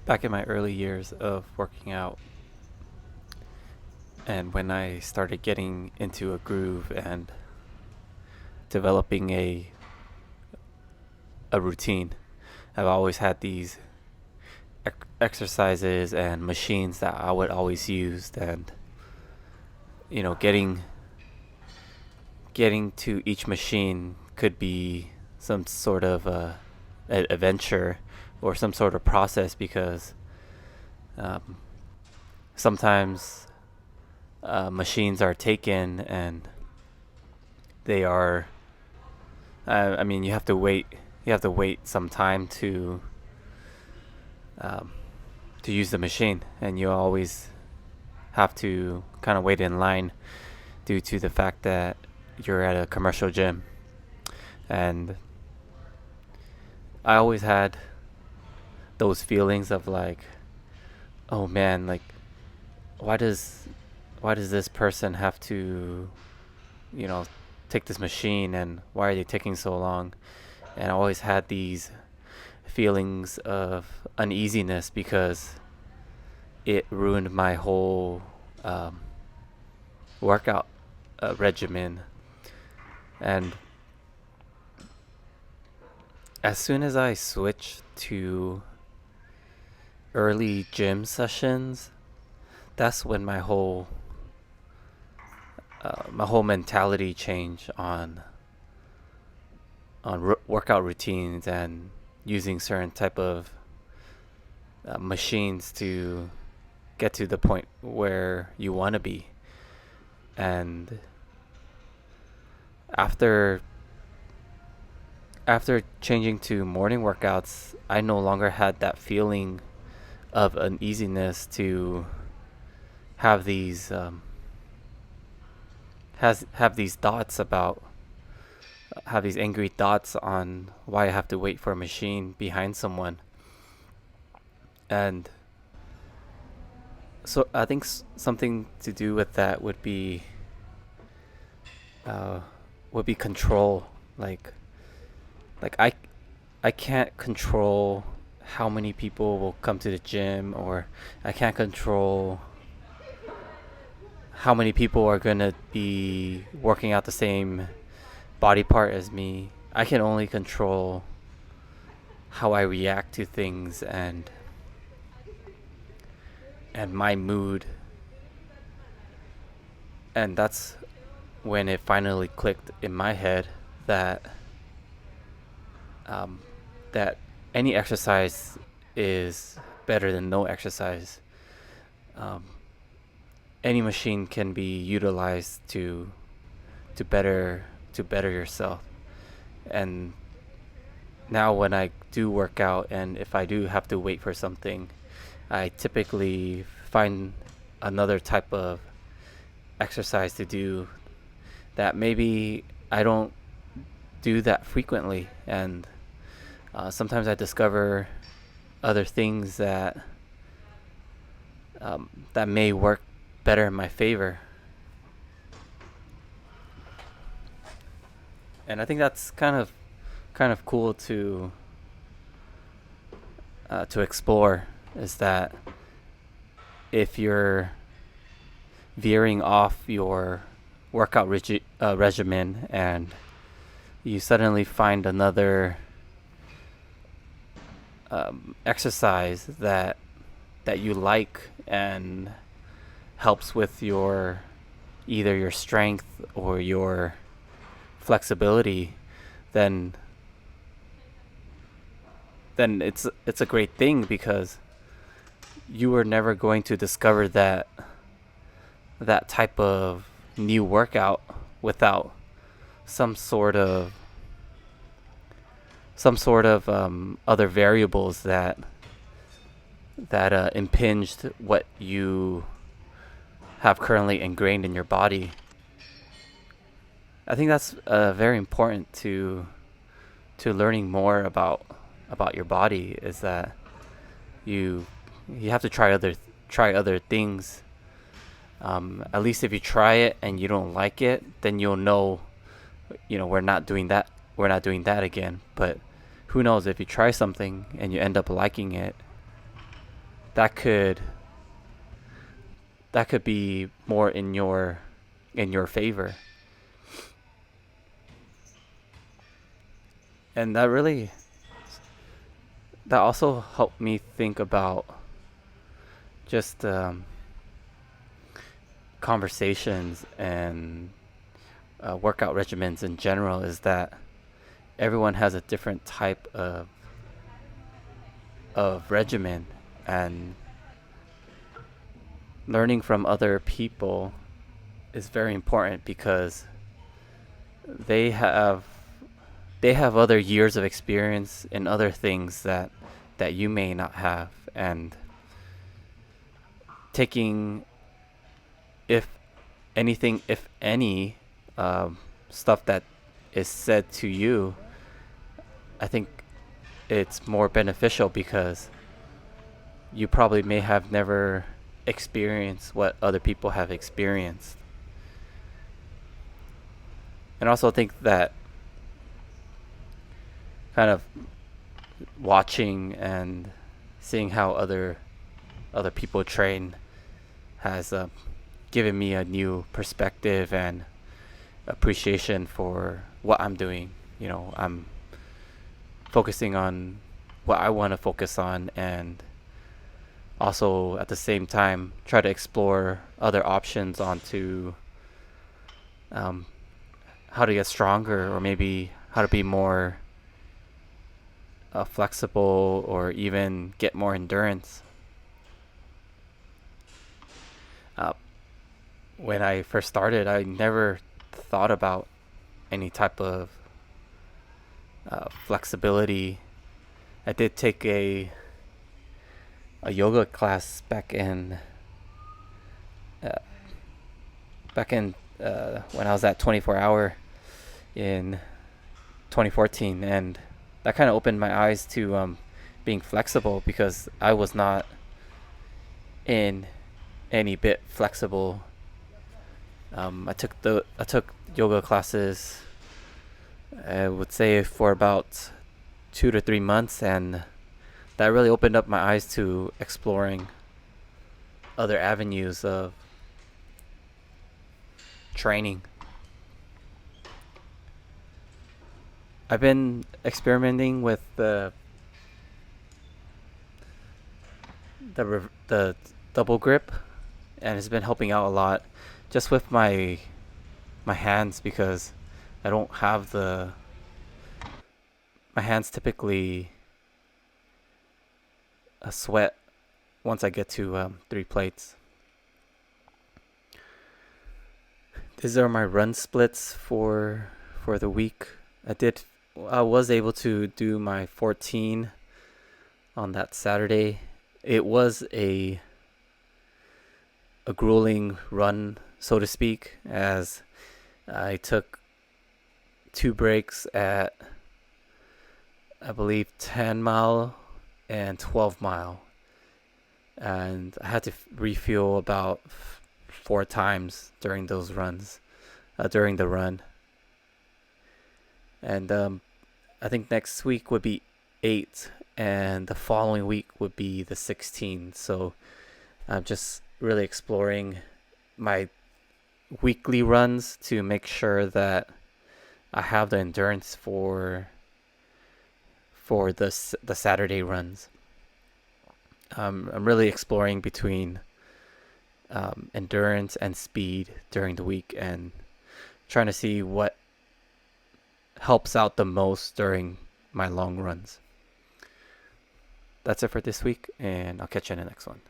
Back in my early years of working out, and when I started getting into a groove and developing a routine, I've always had these exercises and machines that I would always use, and getting to each machine could be some sort of adventure or some sort of process because um, sometimes machines are taken and they are. I mean, you have to wait. You have to wait some time um, to use the machine, and you always have to kind of wait in line due to the fact that you're at a commercial gym. And I always had those feelings of like, oh man, like why does this person have to, you know, take this machine, and why are they taking so long? And I always had these feelings of uneasiness because it ruined my whole workout regimen. And as soon as I switched to early gym sessions, that's when my whole mentality changed on workout routines and using certain type of machines to get to the point where you want to be. And after after changing to morning workouts, I no longer had that feeling of uneasiness to have these has have these thoughts about have these angry thoughts on why I have to wait for a machine behind someone. And so I think something to do with that uh, would be control. Like I can't control how many people will come to the gym, or I can't control how many people are gonna be working out the same body part as me. I can only control how I react to things and my mood. And that's when it finally clicked in my head that um, that any exercise is better than no exercise. Um, any machine can be utilized to better to better yourself. And now when I do work out, and if I do have to wait for something, I typically find another type of exercise to do that maybe I don't do that frequently. And sometimes I discover other things that may work better in my favor. And I think that's kind of cool to explore, is that if you're veering off your workout regimen and you suddenly find another exercise that you like and helps with your either your strength or your flexibility, then it's a great thing, because you were never going to discover that type of new workout without some sort of other variables that impinged what you have currently ingrained in your body. I think that's very important to learning more about your body, is that you you have to try other things. At least if you try it and you don't like it, then you'll know, we're not doing that. We're not doing that again. But who knows, if you try something and you end up liking it, that could be more in your favor. And that also helped me think about just conversations and workout regimens in general, is that everyone has a different type of regimen, and learning from other people is very important because they have other years of experience in other things that you may not have, and taking, if anything, if any, stuff that is said to you, I think it's more beneficial because you probably may have never experienced what other people have experienced. And also think that kind of watching and seeing how other people train has given me a new perspective and appreciation for what I'm doing. I'm focusing on what I want to focus on, and also at the same time try to explore other options onto um, how to get stronger, or maybe how to be more flexible, or even get more endurance. Uh, when I first started, I never thought about any type of flexibility. I did take a yoga class uh, back in when I was at 24 Hour in 2014, and that kind of opened my eyes to being flexible, because I was not in any bit flexible. I took yoga classes, I would say, for about 2 to 3 months, and that really opened up my eyes to exploring other avenues of training. I've been experimenting with the double grip, and it's been helping out a lot, just with my hands, because I don't have my hands typically sweat once I get to 3 plates. These are my run splits for the week. I was able to do my 14 on that Saturday. It was a grueling run, so to speak, as I took 2 breaks at, I believe, 10 mile and 12 mile, and I had to refuel about 4 times during those runs, during the run. And I think next week would be 8, and the following week would be the 16. So I'm just really exploring my weekly runs to make sure that I have the endurance for the Saturday runs. I'm really exploring between endurance and speed during the week, and trying to see what helps out the most during my long runs. That's it for this week, and I'll catch you in the next one.